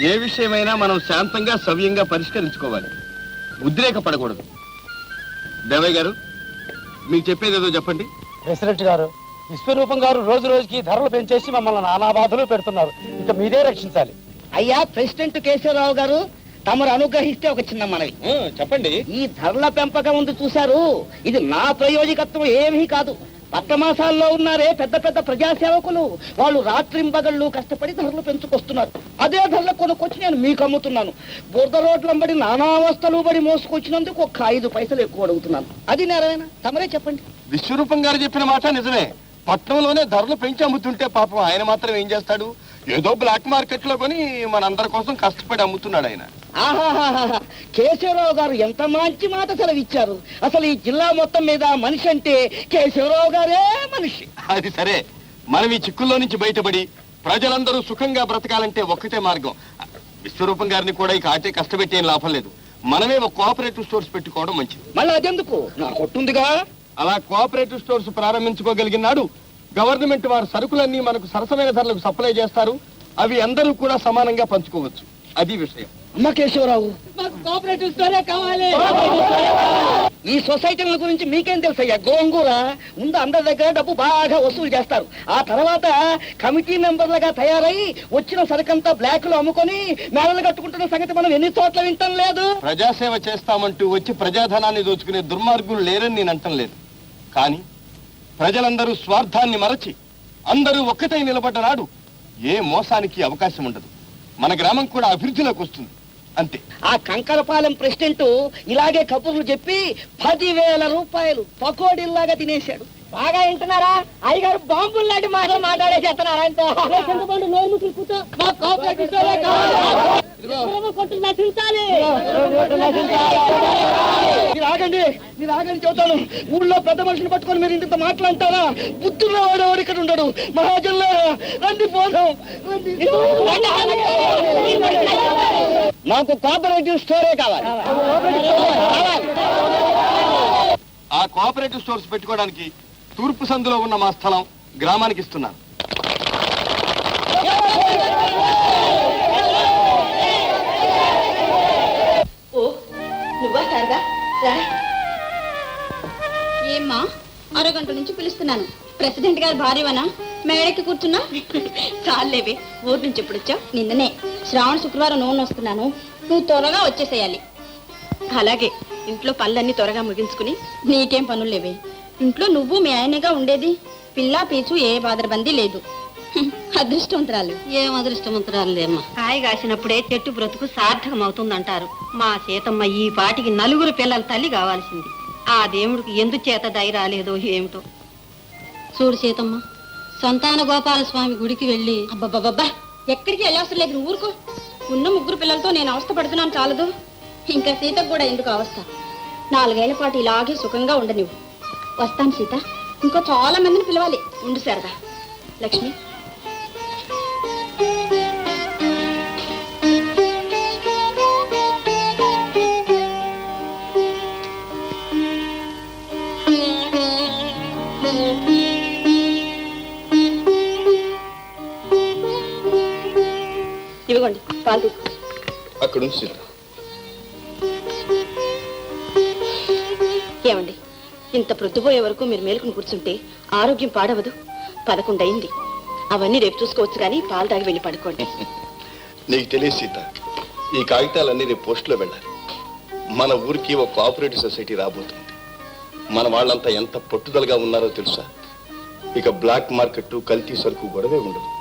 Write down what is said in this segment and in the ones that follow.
ఏ విషయమైనా మనం శాంతంగా సవ్యంగా పరిష్కరించుకోవాలి, ఉద్రేకపడకూడదు. దేవయ్య గారు, మీకు చెప్పేదేదో చెప్పండి. ప్రెసిడెంట్ గారు, విశ్వరూపం గారు రోజు రోజుకి ధరలు పెంచేసి మమ్మల్ని నానా బాధలు పెడుతున్నారు. ఇక మీరే రక్షించాలి. అయ్యా ప్రెసిడెంట్ కేశవరావు గారు, తమరు అనుగ్రహిస్తే ఒక చిన్న మనవి. చెప్పండి. ఈ ధరల పెంపకం ఉంది చూశారు, ఇది నా ప్రయోజకత్వం ఏమీ కాదు. పట్టమాసాల్లో ఉన్నారే పెద్ద పెద్ద ప్రజాసేవకులు, వాళ్ళు రాత్రింబగళ్ళు కష్టపడి ధరలు పెంచుకొస్తున్నారు. అదే ధరలు కొనుక్కొచ్చి నేను మీకు అమ్ముతున్నాను. బురద రోడ్లంబడి నానావస్థలు బడి మోసుకొచ్చినందుకు ఒక 5 పైసలు ఎక్కువ అడుగుతున్నాను. అది నేరమేనా? తమరే చెప్పండి. విశ్వరూపం గారు చెప్పిన మాట నిజమే. పట్నంలోనే ధరలు పెంచి అమ్ముతుంటే పాపం ఆయన మాత్రం ఏం చేస్తాడు? ఏదో బ్లాక్ మార్కెట్ లో కొని మనందరి కోసం కష్టపడి అమ్ముతున్నాడు ఆయన. ఆహాహాహా, కేశవరావు గారు ఎంత మంచి మాట సెలవిచ్చారు. అసలు ఈ జిల్లా మొత్తం మీద మనిషి అంటే కేశవరావు గారే మనిషి. అది సరే, మనం ఈ చిక్కుల్లో నుంచి బయటపడి ప్రజలందరూ సుఖంగా బ్రతకాలంటే ఒక్కటే మార్గం. విశ్వరూపం గారిని కూడా ఇక ఆటే కష్టపెట్టి ఏం లాభం లేదు. మనమే ఒక కోఆపరేటివ్ స్టోర్స్ పెట్టుకోవడం మంచిది. మళ్ళీ అదెందుకు? నా కొట్టుందిగా. అలా కోఆపరేటివ్ స్టోర్స్ ప్రారంభించుకోగలిగినాడు గవర్నమెంట్ వారు సరుకులన్నీ మనకు సరసమైన ధరలకు సప్లై చేస్తారు. అవి అందరూ కూడా సమానంగా పంచుకోవచ్చు. అది విషయం. అమ్మ కేశవరావు, కోఆపరేటివ్ స్టోరే కావాలి. ఈ సొసైటీల గురించి మీకేం తెలుసయ్యా? గోంగూర ముందు అందరి దగ్గర డబ్బు బాగా వసూలు చేస్తారు. ఆ తర్వాత కమిటీ మెంబర్లుగా తయారై వచ్చిన సరుకంతా బ్లాక్ లో అమ్ముకొని మేడలు కట్టుకుంటున్న సంగతి మనం ఎన్ని చోట్ల వింటం లేదు. ప్రజాసేవ చేస్తామంటూ వచ్చి ప్రజాధనాన్ని దోచుకునే దుర్మార్గులు లేరని నేను అంటం లేదు. కానీ ప్రజలందరూ స్వార్థాన్ని మరచి అందరూ ఒక్కటై నిలబడ్డ నాడు ఏ మోసానికి అవకాశం ఉండదు. మన గ్రామం కూడా అభివృద్ధిలోకి వస్తుంది. అంతే. ఆ కంకరపాలెం ప్రెసిడెంట్ ఇలాగే కబుర్లు చెప్పి 10,000 రూపాయలు పకోడీల్లాగా తినేశాడు. బాగా వింటున్నారా? అయ్యగారు బాంబులు లాంటి మాటలు మాట్లాడేసేస్తున్నారు. ఆయనతో మా కోఆపరేటివ్ స్టోరే కావాలి. కొట్టు నశించాలి. మీరు ఆగండి చెబుతాను. ఊళ్ళో పెద్ద మనిషిని పట్టుకొని మీరు ఇంత మాట్లాడతారా? బుద్ధుల్లో వాడేవాడు ఇక్కడ ఉండడు. మహాజన్లో రండి పోదాం. నాకు కోఆపరేటివ్ స్టోరే కావాలి. ఆ కోఆపరేటివ్ స్టోర్స్ పెట్టుకోవడానికి తూర్పు సందులో ఉన్న మా స్థలం గ్రామానికి ఇస్తున్నాను. ఏమ్మా, అరగంట నుంచి పిలుస్తున్నాను. ప్రెసిడెంట్ గారు భార్యవనా? మేడకి కూర్చున్నా? చాలేవే, ఊరి నుంచి ఎప్పుడు వచ్చావు? నిన్ననే. శ్రావణ శుక్రవారం నూనె వస్తున్నాను, నువ్వు త్వరగా వచ్చేసేయాలి. అలాగే, ఇంట్లో పనులన్నీ త్వరగా ముగించుకుని. నీకేం పనులు లేవే, ఇంట్లో నువ్వు మీ ఆయనగా ఉండేది. పిల్లా పీచు ఏ బాదరబందీ లేదు. అదృష్టవంతరాలు. ఏం అదృష్టవంతరాలు లేమ్మా. కాయ కాసినప్పుడే చెట్టు బ్రతుకు సార్థకం అవుతుందంటారు. మా సీతమ్మ ఈ పాటికి 4 పిల్లల తల్లి కావాల్సింది. ఆ దేవుడికి ఎందుచేత దయ రాలేదో ఏమిటో. చూడు సీతమ్మ, సంతాన గోపాల స్వామి గుడికి వెళ్ళి. అబ్బబ్బబ్బా, ఎక్కడికి వెళ్ళవసరం లేదు, నువ్వు ఊరుకో. ఉన్న 3 పిల్లలతో నేను అవస్థ పడుతున్నాను చాలదు, ఇంకా సీతకు కూడా ఎందుకు అవస్థ? 4 ఏళ్ల పాటు ఇలాగే సుఖంగా ఉండనివ్వు. వస్తాను సీత, ఇంకో చాలా మందిని పిలవాలి. ఉండు శారదా. లక్ష్మి, ఇవ్వండి పాలు తీసుకో. అక్కడ నుంచి ఏమండి, ఇంత ప్రొద్దుపోయే వరకు మీరు మేలుకుని కూర్చుంటే ఆరోగ్యం పాడవదు. 11 అయింది. అవన్నీ రేపు చూసుకోవచ్చు, కానీ పాలు తాగి వెళ్ళి పడుకోండి. నీకు తెలియదు సీత, ఈ కాగితాలన్నీ రేపు పోస్టులో వెళ్ళాలి. మన ఊరికి ఒక కోఆపరేటివ్ సొసైటీ రాబోతుంది. మన వాళ్ళంతా ఎంత పట్టుదలగా ఉన్నారో తెలుసా? ఇక బ్లాక్ మార్కెట్, కల్తీ సరుకు గొడవే ఉండదు.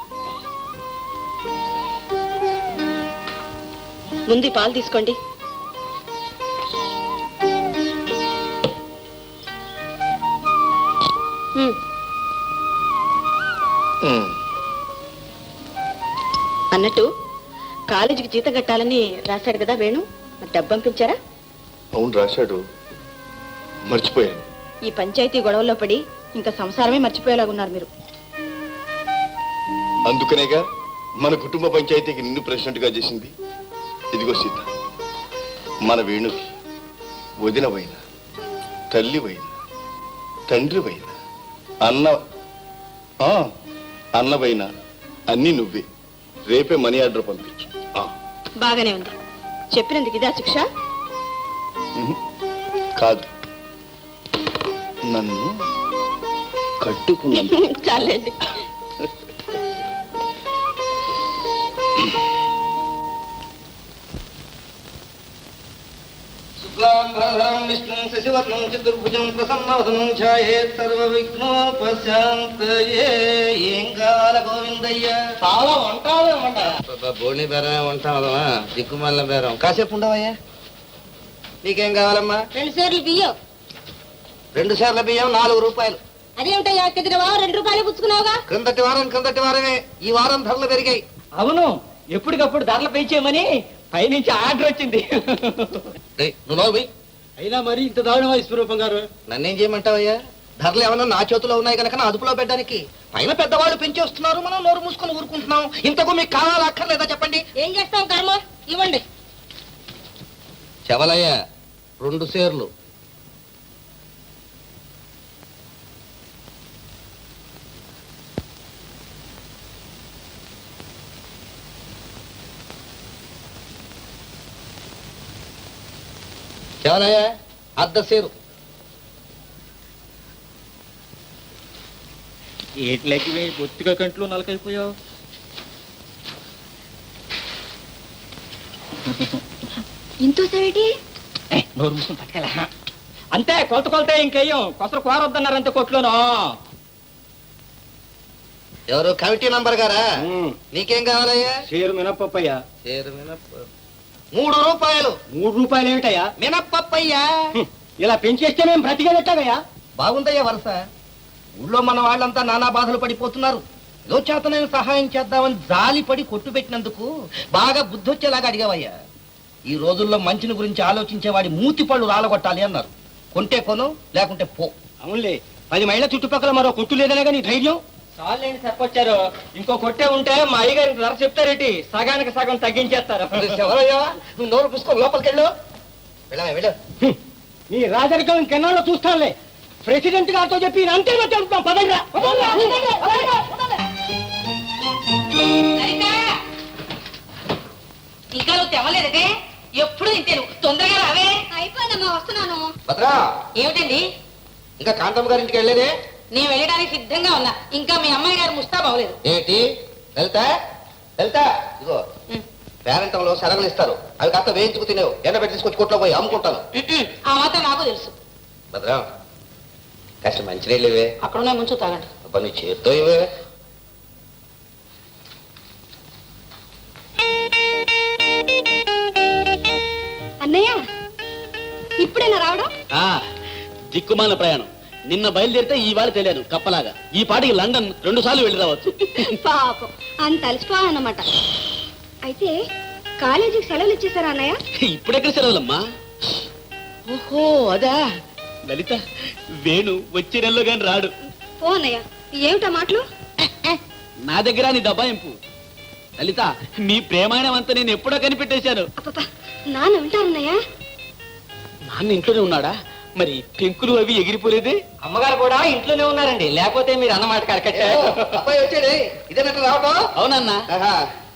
ముందు పాలు తీసుకోండి. అన్నట్టు కాలేజీకి జీతం కట్టాలని రాశాడు కదా వేణు, డబ్బు పంపించారా? అవును రాశాడు, మర్చిపోయాను. ఈ పంచాయతీ గొడవల్లో పడి ఇంకా సంసారమే మర్చిపోయేలాగున్నారు మీరు. అందుకనేగా మన కుటుంబ పంచాయతీకి నిన్ను ప్రెసిడెంట్ గా చేసింది. ఇదిగో సీత, మన వేణుకి వదినవైన, తల్లివైన, తండ్రివైన, అన్నవైన అన్నీ నువ్వే. రేపే మనీ ఆర్డర్ పంపించు. బాగానే ఉంది. చెప్పినందుకు ఇదా శిక్ష? కాదు, నన్ను కట్టుకున్నాను. చాలండి. విష్ణు శశివర్ణం చతుర్భుజం ప్రసన్నవదనం ఛాయేత్ సర్వవిఘ్నోపశాంతయే. ఏం కావాల గోవిందయ్య? చాలా వంటాలు బోణి బేరమే వంటామా, దిక్కుమల్ల బేరం. కాసేపు ఉండవయ్యా. నీకేం కావాలమ్మా? 2 సార్లు బియ్యం. 2 సార్ల బియ్యం 4 రూపాయలు. అదేమిటయ్యా, కిందటి వారం 2 రూపాయలు పుచ్చుకున్నావుగా? క్రిందటి వారమే. ఈ వారం ధరలు పెరిగాయి. అవును, ఎప్పటికప్పుడు ధరలు పెంచేయమని పైనుంచి ఆర్డర్ వచ్చింది. నువ్వు నోరు పోయి. అయినా మరి ఇంత దారుణమా విశ్వరూపం గారు? నన్నేం చేయమంటావయ్యా? ధరలు ఏమన్నా నా చేతిలో ఉన్నాయి కనుక నా అదుపులో పెట్టడానికి. పైన పెద్దవాళ్ళు పెంచేస్తున్నారు, మనం నోరు మూసుకొని ఊరుకుంటున్నాం. ఇంతకు మీకు కావాలా అక్కర్లేదా చెప్పండి? ఏం చేస్తాం కర్మ, ఇవ్వండి. చెవలయ్య 2 సేర్లు. చెవలయ్య 1/2 సేరు. ఏట్లకి బొత్తిగా కంట్లో నలకైపోయావు. ఇంతోసేటి నోరు మూసుకుని పట్టుకెళ్ళ. అంతే, కొలతే ఇంకేయం కొసరు కోరొద్దన్నారంతే కొట్లోనూ. ఎవరు? కమిటీ నంబర్ గారా? నీకేం కావాలయ్యా? షేరు మినప్పయ్యా. సేరు మినప్ప 3 రూపాయలు. 3 రూపాయలు ఏమిటయ్యా? మినప్పయ్యా. ఇలా పెంచేస్తే మేము బ్రతికేదెట్టాగయ్యా? బాగుందయ్యా వరుస. ఊళ్ళో మన వాళ్ళంతా నానా బాధలు పడిపోతున్నారు. ఏదో చేతనైనా సహాయం చేద్దామని జాలి పడి కొట్టు పెట్టినందుకు బాగా బుద్ధొచ్చేలాగా అడిగావయ్యా. ఈ రోజుల్లో మంచిని గురించి ఆలోచించేవాడి మూతి పళ్ళు రాలగొట్టాలి అన్నారు. కొంటే కొను, లేకుంటే పో. అవునులే, 10 మైళ్ళ చుట్టుపక్కల మరో కొట్టు లేదనే కానీ ధైర్యం. చాలేండి చెప్పొచ్చారు. ఇంకో కొట్టే ఉంటే మా అయ్యగారికి ధర చెప్తారేటి, సగానికి సగం తగ్గించేస్తారు. ఎవరయ్యా? నువ్వు నోరు పుసుకో, లోపలికి వెళ్ళు. వెళ్ళు. నీ రాజరికం ఇంకెన్నాళ్ళు చూస్తానులే. ప్రెసిడెంట్ గారితో చెప్పి అంతే చెప్తాం. పదంగా ఇంకా నువ్వు తెమ్మలేదే? ఎప్పుడు ఇంతే, తొందరగా రావే. అయిపోయిందమ్మా, వస్తున్నాను. భద్రా, ఏమిటండి? ఇంకా కాంతమ్మ గారి ఇంటికి వెళ్ళేదే? నేను వెళ్ళడానికి సిద్ధంగా ఉన్నా. ఇంకా మీ అమ్మాయి గారు ముస్తాబ్ అవ్వలేదు. ఏంటి? వెళ్తా ఇదిగో పేరంటంలో శనగలు ఇస్తారు, అవి కాస్త వేయించుకు తినేవు. ఎండబెట్టి తీసుకొచ్చి కొట్లో పోయి అమ్ముకుంటాను. ఆ మాత్రం నాకు తెలుసు. భద్రా, కాస్త మంచినీళ్ళు ఇవే. అక్కడున్న ముంచు తాగండి. అబ్బా, నీ చేత్తో ఇవే. అన్నయ్య, ఇప్పుడేనా రావడం? దిక్కుమాల ప్రయాణం. నిన్న బయలుదేరితే ఈ వారు తెలియదు కప్పలాగా. ఈ పాటికి లండన్ 2 సార్లు వెళ్ళి రావచ్చు. పాపం, అంత అలసిపోవాలన్నమాట. అయితే కాలేజీకి సెలవులు ఇచ్చేసారా అన్నయ్య? ఇప్పుడెక్కడ సెలవులమ్మా? ఓహో అదా. లలిత, వేణు వచ్చే నెలలో గాని రాడు. ఓ అన్నయ్య, ఏమిటా మాటలు? నా దగ్గర నీ దబాయింపు. లలిత, నీ ప్రేమాయణం అంతా నేను ఎప్పుడో కనిపెట్టేశాను. అప్పపా, నాన్న ఉంటారన్నయ్య? నాన్న ఇంట్లోనే ఉన్నాడా? మరి పెంకులు అవి ఎగిరిపోలేదే? అమ్మగారు కూడా ఇంట్లోనే ఉన్నారండి, లేకపోతే మీరు అన్నమాట కరకట్టారు. అబ్బాయి వచ్చాడే, ఇదేనట్టు రావటం? అవునన్నా.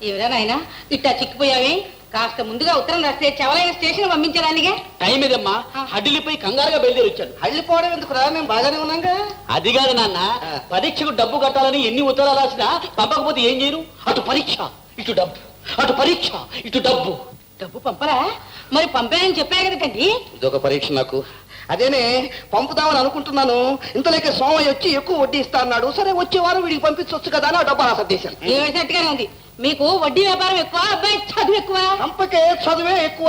ఎవరైనా ఇట్టా చిక్కిపోయావే? కాస్త ముందుగా ఉత్తరం రాస్తే చెవలైన స్టేషన్ పంపించడానికే టైం ఇదమ్మా. హడ్డిలిపోయి కంగారుగా బయలుదేరి వచ్చాను. హళ్ళిపోవడం ఎందుకు రా, మేము బాగానే ఉన్నాగా. అది కాదు నాన్న, పరీక్షకు డబ్బు కట్టాలని ఎన్ని ఉత్తరాలు రాసినా పంపకపోతే ఏం చేయను? అటు పరీక్ష ఇటు డబ్బు, అటు పరీక్ష ఇటు డబ్బు. డబ్బు పంపరా? మరి పంపానని చెప్పా కదండి. ఇదొక పరీక్ష నాకు. అదేనే పంపుదామని అనుకుంటున్నాను. ఇంతలోకే సోమయ్య వచ్చి ఎక్కువ వడ్డీ ఇస్తా అన్నాడు. సరే, వచ్చే వారం వీడికి పంపించవచ్చు కదా అని ఆ డబ్బు ఆసద్దేశాను. ఏమిటట్టుగానే ఉంది. మీకు వడ్డీ వ్యాపారం ఎక్కువ, అబ్బాయి చదువు ఎక్కువ. పంపకే చదువే ఎక్కువ.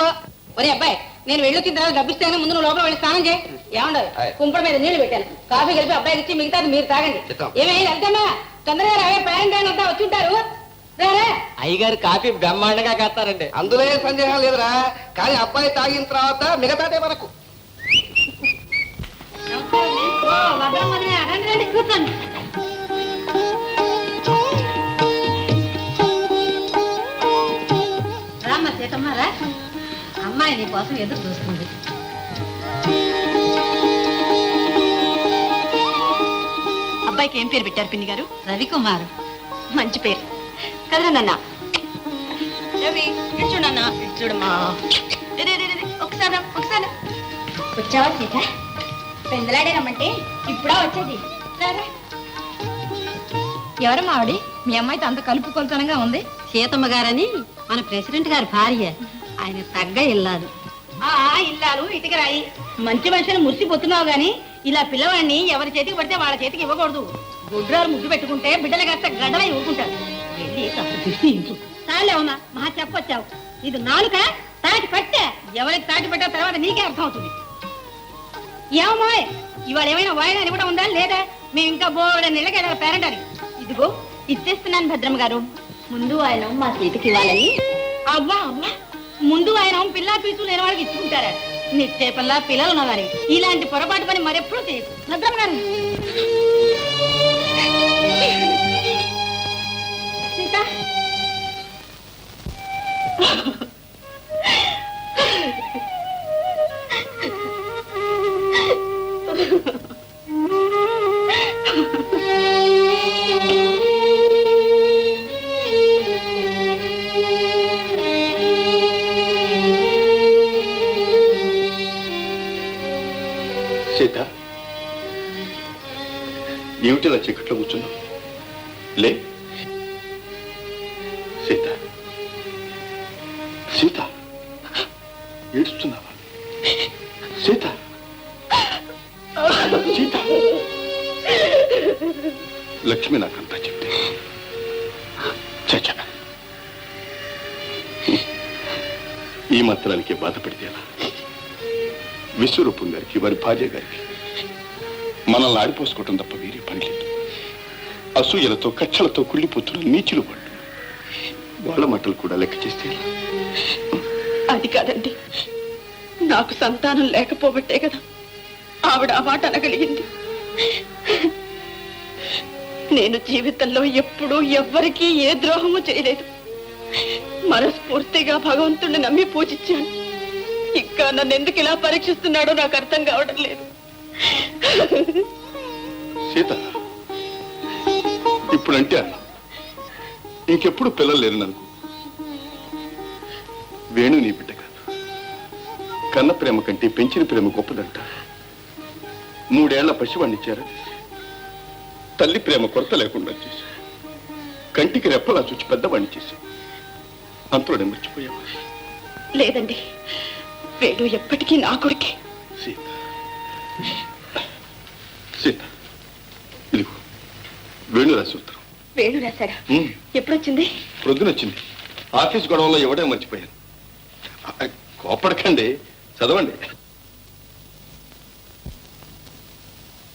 ఒరే అబ్బాయి, నేను వెళ్ళొచ్చిన తర్వాత డబ్బిస్తాను, ముందు నువ్వు లోపల వెళ్ళి స్నానం చేయి. ఏమండాలి? కుంపడ మీద నీళ్లు పెట్టాను, కాఫీ కలిపి అబ్బాయికి ఇచ్చి మిగతాది మీరు తాగండి. ఏమేమి వెళ్తామా? తొందరగా రావే, ప్రయాణం అంతా వచ్చి ఉంటారు. అయ్యగారు కాఫీ బ్రహ్మాండంగా కాస్తారండి. అందులో ఏ సందేహం లేదురా. కానీ అబ్బాయి తాగిన తర్వాత మిగతాదే మనకు. కూర్చోండి. రామ్మ సీతమ్మ రా, అమ్మాయి నీ కోసం ఎదురు చూస్తుంది. అబ్బాయికి ఏం పేరు పెట్టారు పిన్ని గారు? రవికుమార్. మంచి పేరు కదరా నాన్న. రవి ఇటు చూడన్నా చూడమ్మా. ఒకసారి వచ్చావా సీత పెందలాడే రమ్మంటే ఇప్పుడా వచ్చేది రారా. ఎవరమ్మా ఆవిడ? మీ అమ్మాయితో అంత కలుపు కొలుతనంగా ఉంది. సీతమ్మ గారని మన ప్రెసిడెంట్ గారి భార్య. ఆయన తగ్గ ఇల్లాలు. ఇల్లాలు ఇటుక రాయి మంచి మనుషులు మురిసిపోతున్నావు గాని ఇలా పిల్లవాడిని ఎవరి చేతికి పడితే వాళ్ళ చేతికి ఇవ్వకూడదు. గుడ్రాలు ముద్దు పెట్టుకుంటే బిడ్డలు కాస్త గడ్డలై ఊరుకుంటారు. వెళ్ళి కాస్త దృష్టించు. చాలేవమ్మా మహా చెప్పొచ్చావు. ఇది నాలుక తాటి పట్టే ఎవరికి తాటి పట్టా తర్వాత నీకే అర్థం అవుతుంది. ఏమమ్మా ఇవాళ ఏమైనా వాయిదా ఇవ్వడం ఉందా లేదా? మేము ఇంకా బోర్డు నెలకెళ్ళాలి పేరెంట్ అని. ఇదిగో ఇచ్చేస్తున్నాను భద్రమ్మ గారు. ముందు ఆయన మా సీతకి ఇవ్వాలని. అవ్వా అవ్వా ముందు ఆయన పిల్లా పీచు లేని వాళ్ళకి ఇచ్చుకుంటారా? నిచ్చే పిల్ల పిల్లలు ఉన్నవారి ఇలాంటి పొరపాటు పని మరెప్పుడు చేయదు భద్రమ్మ గారు. సీత సీత, ఏమిటిలా చీకట్లో కూర్చున్నావు? లే సీత, సీత ఏడుస్తున్నావా? సీత, సీత. లక్ష్మి నాకంతా చెప్తే చచ్చ ఈ మాత్రానికి బాధపడితే ఎలా? విశ్వరూపం గారికి వారి భార్య గారికి మనల్ని ఆడిపోసుకోవటం తప్ప వేరే పని లేదు. అసూయలతో కక్షలతో కుళ్ళిపోతున్న నీచులు వాళ్ళు. వాళ్ళ మాటలు కూడా లెక్క చేస్తే ఎలా? అది కాదండి, నాకు సంతానం లేకపోబట్టే కదా ఆవిడ ఆ మాట అనగలిగింది. నేను జీవితంలో ఎప్పుడూ ఎవ్వరికీ ఏ ద్రోహము చేయలేదు. మనస్ఫూర్తిగా భగవంతుడిని నమ్మి పూజించాను. ఇంకా నన్ను ఎందుకు ఇలా పరీక్షిస్తున్నాడో నాకు అర్థం కావడం లేదు. సీత, ఇప్పుడంటే అన్నా ఇంకెప్పుడు పిల్లలు లేరు నాకు. వేణు నీ బిడ్డ కాదు. కన్న ప్రేమ కంటే పెంచిన ప్రేమ గొప్పదంట. 3 ఏళ్ల పసివాణ్ణి చేరదీసి తల్లి ప్రేమ కొరత లేకుండా చేశావు. కంటికి రెప్పలా చూచి పెద్దవాణ్ణి చేశావు. అంతలోనే మర్చిపోయావా? లేదండి, వేణు ఎప్పటికీ నా కొడుకే. సీత, సీత, ఇదిగో వేణు రాసి ఉత్తరం. వేణు రాశాడా? ఎప్పుడొచ్చింది? ప్రొద్దునొచ్చింది. ఆఫీస్ గొడవలో ఎవడే మర్చిపోయాను. కోపడకండి, చదవండి.